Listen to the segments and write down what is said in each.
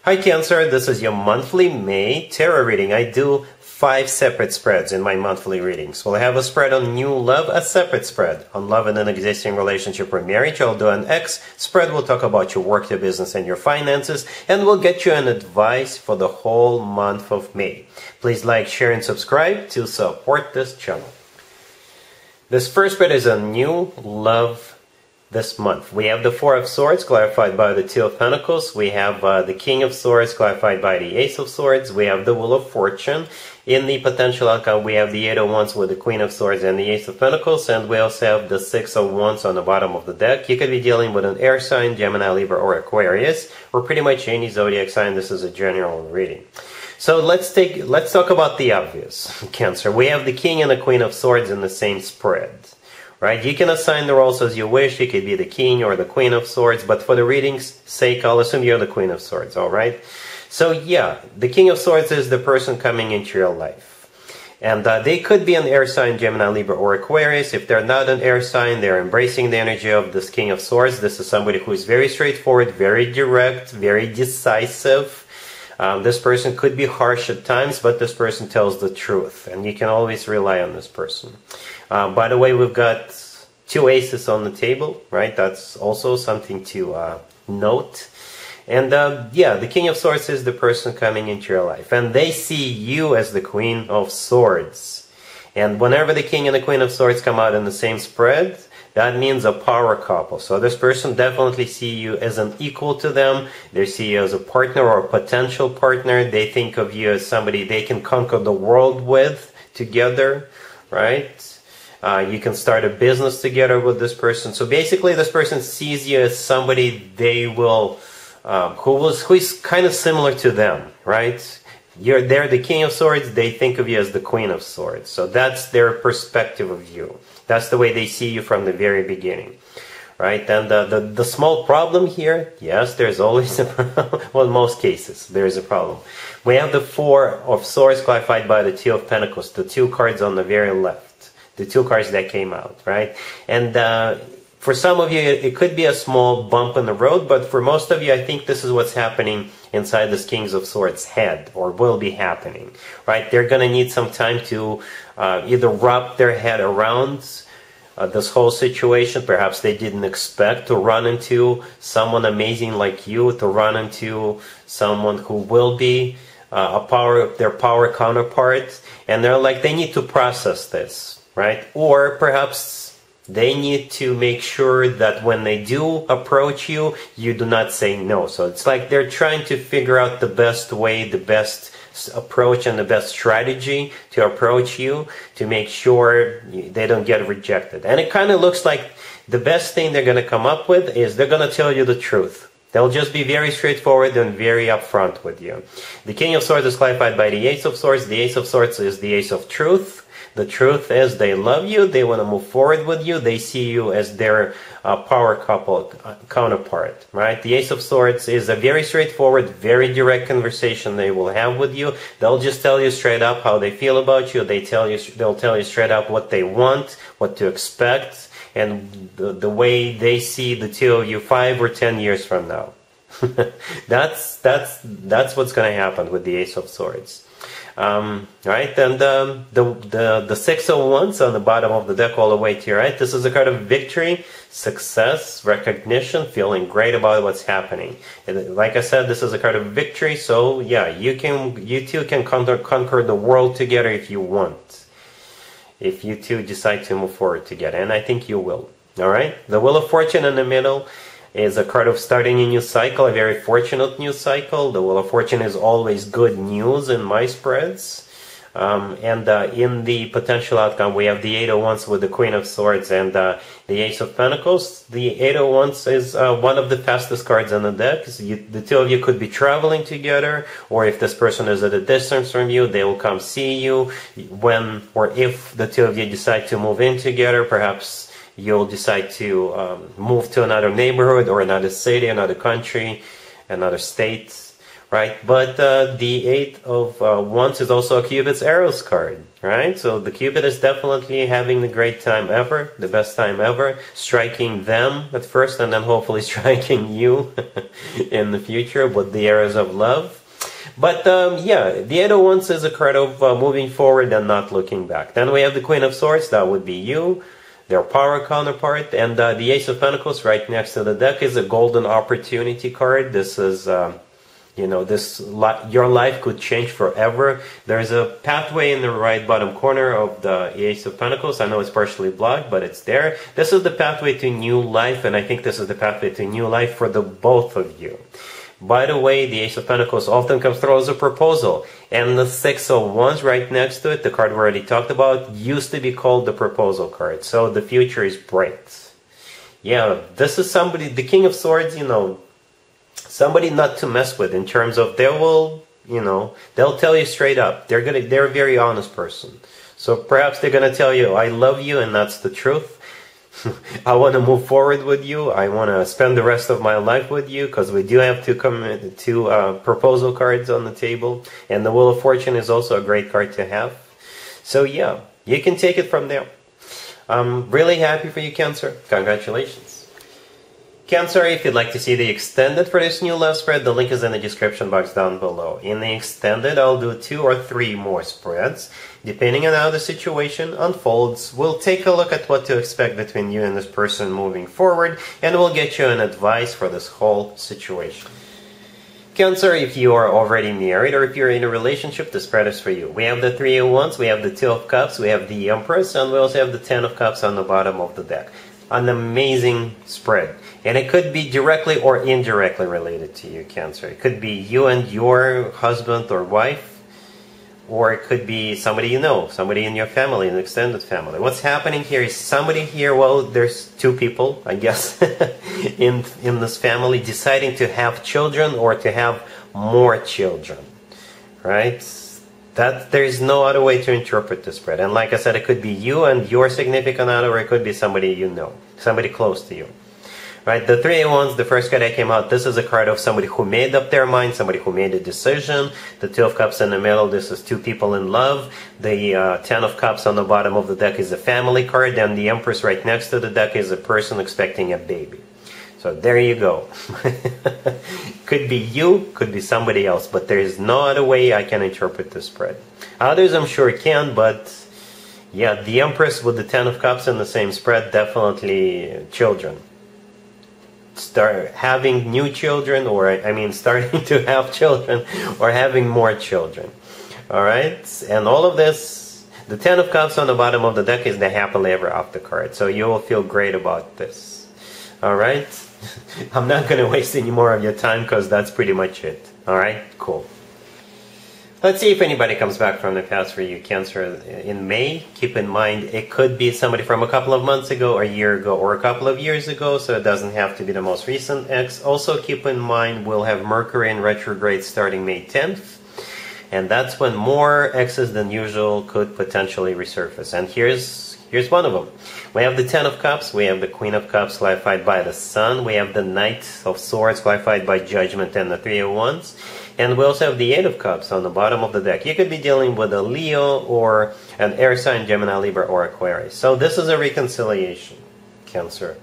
Hi Cancer, this is your monthly May tarot reading. I do 5 separate spreads in my monthly readings. We'll have a spread on new love, a separate spread on love in an existing relationship or marriage. I'll do an X spread. We'll talk about your work, your business, and your finances. And we'll get you an advice for the whole month of May. Please like, share, and subscribe to support this channel. This first spread is a new love this month. We have the Four of Swords clarified by the Two of Pentacles. We have the King of Swords clarified by the Ace of Swords. We have the Wheel of Fortune. In the potential outcome, we have the Eight of Wands with the Queen of Swords and the Ace of Pentacles. And we also have the Six of Wands on the bottom of the deck. You could be dealing with an air sign, Gemini, Libra, or Aquarius, or pretty much any zodiac sign. This is a general reading. So let's talk about the obvious, Cancer. We have the King and the Queen of Swords in the same spread. Right? You can assign the roles as you wish. You could be the King or the Queen of Swords, but for the reading's sake, I'll assume you're the Queen of Swords, all right? So yeah, the King of Swords is the person coming into your life. And they could be an air sign, Gemini, Libra, or Aquarius. If they're not an air sign, they're embracing the energy of this King of Swords. This is somebody who is very straightforward, very direct, very decisive. This person could be harsh at times, but this person tells the truth, and you can always rely on this person. By the way, we've got 2 aces on the table, right? That's also something to note. And yeah, the King of Swords is the person coming into your life, and they see you as the Queen of Swords. And whenever the King and the Queen of Swords come out in the same spread, that means a power couple. So this person definitely see you as an equal to them. They see you as a partner or a potential partner. They think of you as somebody they can conquer the world with together, right? You can start a business together with this person. So basically this person sees you as somebody they will, who is kind of similar to them, right? They're the King of Swords, they think of you as the Queen of Swords. So that's their perspective of you. That's the way they see you from the very beginning, right? And the small problem here, yes, there's always a problem. Well, in most cases, there's a problem. We have the Four of Swords clarified by the Two of Pentacles, the 2 cards on the very left, the 2 cards that came out, right? And for some of you, it could be a small bump in the road, but for most of you, I think this is what's happening inside this King of Swords head, or will be happening, right? They're going to need some time to either wrap their head around this whole situation. Perhaps they didn't expect to run into someone amazing like you, to run into someone who will be their power counterpart, and they're like, they need to process this, right? Or perhaps they need to make sure that when they do approach you, you do not say no. So it's like they're trying to figure out the best way, the best approach, and the best strategy to approach you to make sure they don't get rejected. And it kind of looks like the best thing they're going to come up with is they're going to tell you the truth. They'll just be very straightforward and very upfront with you. The King of Swords is clarified by the Ace of Swords. The Ace of Swords is the Ace of Truth. The truth is they love you, they want to move forward with you, they see you as their power couple counterpart, right? The Ace of Swords is a very straightforward, very direct conversation they will have with you. They'll just tell you straight up how they feel about you. They'll tell you straight up what they want, what to expect, and the way they see the two of you 5 or 10 years from now. That's what's going to happen with the Ace of Swords. Right, and the Six of Wands on the bottom of the deck all the way to your right. This is a card of victory, success, recognition, feeling great about what's happening. And like I said, this is a card of victory. So yeah, you two can conquer the world together if you want. If you two decide to move forward together, and I think you will. All right, the Wheel of Fortune in the middle is a card of starting a new cycle, a very fortunate new cycle. The Wheel of Fortune is always good news in my spreads. And in the potential outcome, we have the Eight of Wands with the Queen of Swords and the Ace of Pentacles. The Eight of Wands is one of the fastest cards on the deck. So the two of you could be traveling together, or if this person is at a distance from you, they will come see you. When or if the two of you decide to move in together, perhaps you'll decide to move to another neighborhood or another city, another country, another state, right? But the Eight of Wands is also a Cupid's arrows card, right? So the Cupid is definitely having the great time ever, the best time ever, striking them at first and then hopefully striking you in the future with the arrows of love. But yeah, the Eight of Wands is a card of moving forward and not looking back. Then we have the Queen of Swords, that would be you, their power counterpart, and the Ace of Pentacles right next to the deck is a golden opportunity card. This is, you know, your life could change forever. There's a pathway in the right bottom corner of the Ace of Pentacles. I know it's partially blocked, but it's there. This is the pathway to new life, and I think this is the pathway to new life for the both of you. By the way, the Ace of Pentacles often comes through as a proposal. And the Six of Wands right next to it, the card we already talked about, used to be called the proposal card. So the future is bright. Yeah, this is somebody, the King of Swords, you know, somebody not to mess with in terms of they will, you know, they'll tell you straight up. They're a very honest person. So perhaps they're going to tell you, I love you, and that's the truth. I want to move forward with you. I want to spend the rest of my life with you, because we do have two proposal cards on the table. And the Wheel of Fortune is also a great card to have. So yeah, you can take it from there. I'm really happy for you, Cancer. Congratulations. Cancer, if you'd like to see the extended for this new love spread, the link is in the description box down below. In the extended, I'll do 2 or 3 more spreads. Depending on how the situation unfolds, we'll take a look at what to expect between you and this person moving forward, and we'll get you an advice for this whole situation. Cancer, if you are already married or if you're in a relationship, the spread is for you. We have the Three of Wands, we have the Two of Cups, we have the Empress, and we also have the Ten of Cups on the bottom of the deck. An amazing spread. And it could be directly or indirectly related to you, Cancer. It could be you and your husband or wife, or it could be somebody you know, somebody in your family, an extended family. What's happening here is somebody here, well, there's 2 people, I guess, in this family deciding to have children or to have more children, right? That there's no other way to interpret the spread. And like I said, it could be you and your significant other, or it could be somebody you know, somebody close to you. Right, the Three of Wands, the first card that came out, this is a card of somebody who made up their mind, somebody who made a decision. The Two of Cups in the middle, this is 2 people in love. The Ten of Cups on the bottom of the deck is a family card, and the Empress right next to the deck is a person expecting a baby. So there you go. Could be you, could be somebody else, but there is no other way I can interpret this spread. Others I'm sure can, but yeah, the Empress with the Ten of Cups in the same spread, definitely children. Start having new children, or I mean starting to have children, or having more children. Alright, and all of this, the Ten of Cups on the bottom of the deck is the happily ever after card, so you will feel great about this. Alright, I'm not going to waste any more of your time because that's pretty much it. Alright, cool. Let's see if anybody comes back from the past for you, Cancer, in May. Keep in mind, it could be somebody from a couple of months ago, a year ago, or a couple of years ago, so it doesn't have to be the most recent ex. Also, keep in mind, we'll have Mercury in retrograde starting May 10th, and that's when more exes than usual could potentially resurface. And here's one of them. We have the Ten of Cups, we have the Queen of Cups clarified by the Sun, we have the Knight of Swords clarified by Judgment and the Three of Wands. And we also have the Eight of Cups on the bottom of the deck. You could be dealing with a Leo or an air sign, Gemini, Libra, or Aquarius. So this is a reconciliation, Cancer.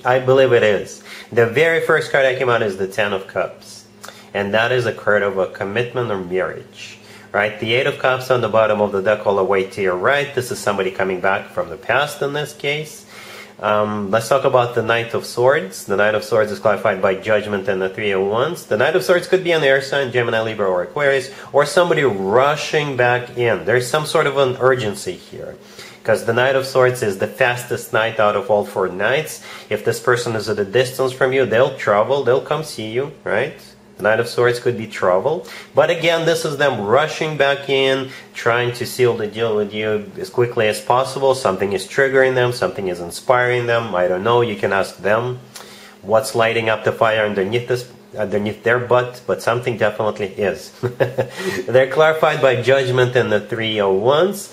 I believe it is. The very first card that came out is the Ten of Cups. And that is a card of a commitment or marriage. Right? The Eight of Cups on the bottom of the deck all the way to your right. This is somebody coming back from the past in this case. Let's talk about the Knight of Swords. The Knight of Swords is clarified by Judgment and the Three of Wands. The Knight of Swords could be an air sign, Gemini, Libra, or Aquarius, or somebody rushing back in. There's some sort of an urgency here, because the Knight of Swords is the fastest knight out of all 4 knights. If this person is at a distance from you, they'll travel, they'll come see you, right? The Knight of Swords could be trouble. But again, this is them rushing back in, trying to seal the deal with you as quickly as possible. Something is triggering them, something is inspiring them. I don't know, you can ask them what's lighting up the fire underneath their butt, but something definitely is. They're clarified by Judgment and the Three of Wands.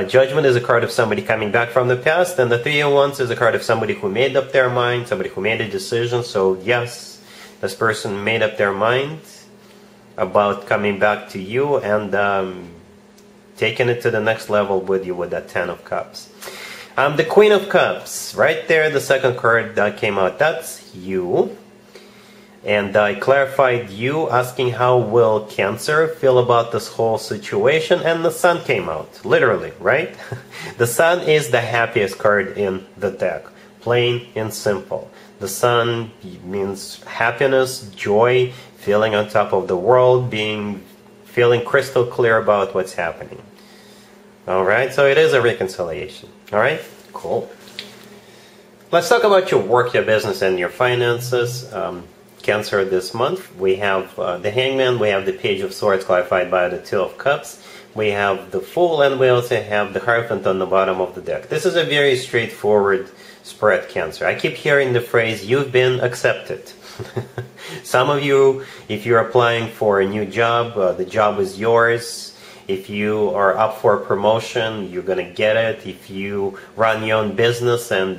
Judgment is a card of somebody coming back from the past, and the Three of Wands is a card of somebody who made up their mind, somebody who made a decision. So yes, This person made up their mind about coming back to you and taking it to the next level with you with that Ten of Cups. The Queen of Cups, right there, the second card that came out, that's you. And I clarified you, asking how will Cancer feel about this whole situation, and the Sun came out, literally, right? The Sun is the happiest card in the deck, plain and simple. The Sun means happiness, joy, feeling on top of the world, feeling crystal clear about what's happening. Alright, so it is a reconciliation. Alright, cool. Let's talk about your work, your business, and your finances. Cancer this month, we have the Hangman, we have the Page of Swords clarified by the Two of Cups, we have the Fool, and we also have the Hierophant on the bottom of the deck. This is a very straightforward spread, Cancer. I keep hearing the phrase, you've been accepted. Some of you, if you're applying for a new job, the job is yours. If you are up for a promotion, you're going to get it. If you run your own business and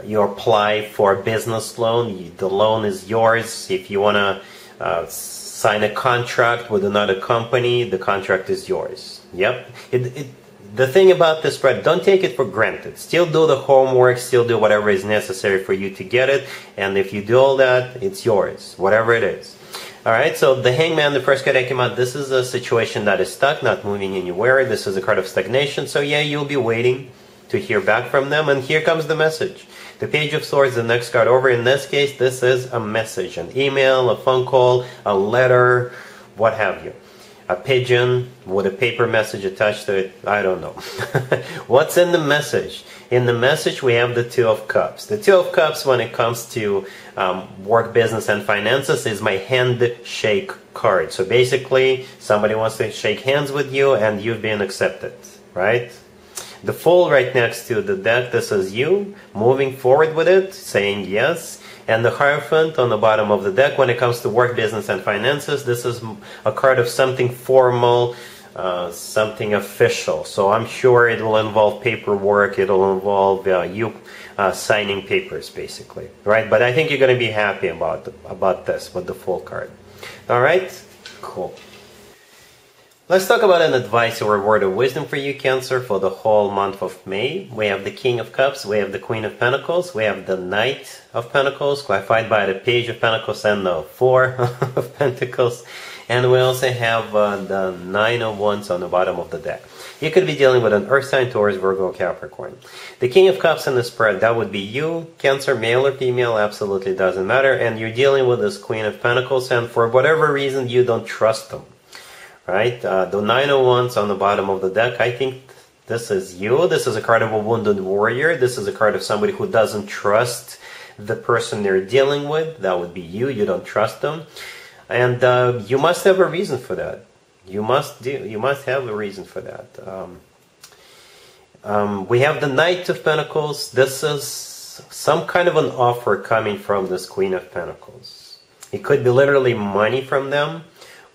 you apply for a business loan, the loan is yours. If you want to sign a contract with another company, the contract is yours. Yep. The thing about this spread, don't take it for granted. Still do the homework, still do whatever is necessary for you to get it. And if you do all that, it's yours, whatever it is. Alright, so the Hangman, the first card that came out, this is a situation that is stuck, not moving anywhere. This is a card of stagnation. So yeah, you'll be waiting to hear back from them. And here comes the message. The Page of Swords, the next card over. In this case, this is a message, an email, a phone call, a letter, what have you. A pigeon with a paper message attached to it, I don't know. What's in the message? In the message, we have the Two of Cups. The Two of Cups, when it comes to work, business, and finances, is my handshake card. So basically, somebody wants to shake hands with you, and you've been accepted, right? The Fool right next to the deck, this is you, moving forward with it, saying yes. And the Hierophant on the bottom of the deck, when it comes to work, business, and finances, this is a card of something formal, something official. So I'm sure it will involve paperwork, it will involve you signing papers, basically. Right? But I think you're going to be happy about this with the Fool card. Alright? Cool. Let's talk about an advice or a word of wisdom for you, Cancer, for the whole month of May. We have the King of Cups, we have the Queen of Pentacles, we have the Knight of Pentacles, clarified by the Page of Pentacles and the Four of Pentacles. And we also have the Nine of Wands on the bottom of the deck. You could be dealing with an Earth sign, Taurus, Virgo, Capricorn. The King of Cups in the spread, that would be you, Cancer, male or female, absolutely doesn't matter. And you're dealing with this Queen of Pentacles, and for whatever reason, you don't trust them. Right? The Nine of Wands on the bottom of the deck, I think this is you. This is a card of a wounded warrior. This is a card of somebody who doesn't trust the person they're dealing with. That would be you. You don't trust them. And you must have a reason for that. You must have a reason for that. We have the Knight of Pentacles. This is some kind of an offer coming from this Queen of Pentacles. It could be literally money from them,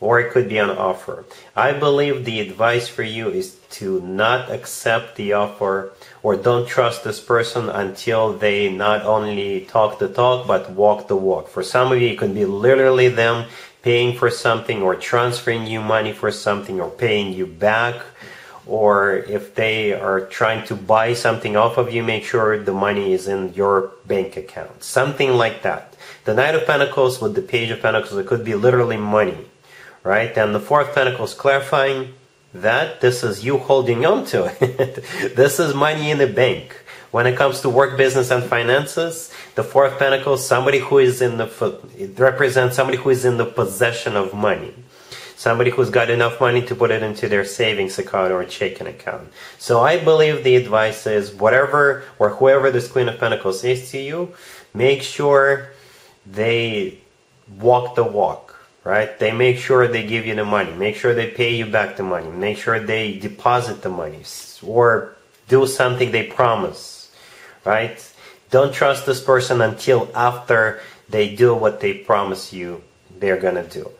or it could be an offer. I believe the advice for you is to not accept the offer, or don't trust this person until they not only talk the talk, but walk the walk. For some of you, it could be literally them paying for something, or transferring you money for something, or paying you back. Or if they are trying to buy something off of you, make sure the money is in your bank account. Something like that. The Knight of Pentacles with the Page of Pentacles, it could be literally money. Right? And the Four of Pentacles clarifying that this is you holding on to it. This is money in the bank. When it comes to work, business, and finances, the Four of Pentacles, somebody who is it represents somebody who is in the possession of money. Somebody who's got enough money to put it into their savings account or checking account. So I believe the advice is whatever or whoever this Queen of Pentacles is to you, make sure they walk the walk. Right? They make sure they give you the money. Make sure they pay you back the money. Make sure they deposit the money. Or do something they promise. Right? Don't trust this person until after they do what they promise you they're gonna do.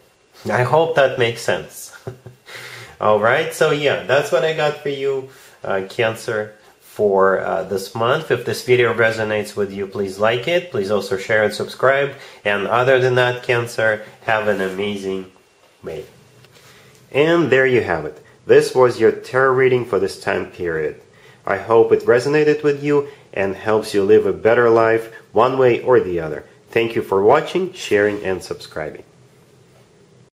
I hope that makes sense. Alright, so yeah, that's what I got for you, Cancer, for this month. If this video resonates with you, please like it. Please also share and subscribe. And other than that, Cancer, have an amazing May. And there you have it. This was your tarot reading for this time period. I hope it resonated with you and helps you live a better life one way or the other. Thank you for watching, sharing, and subscribing.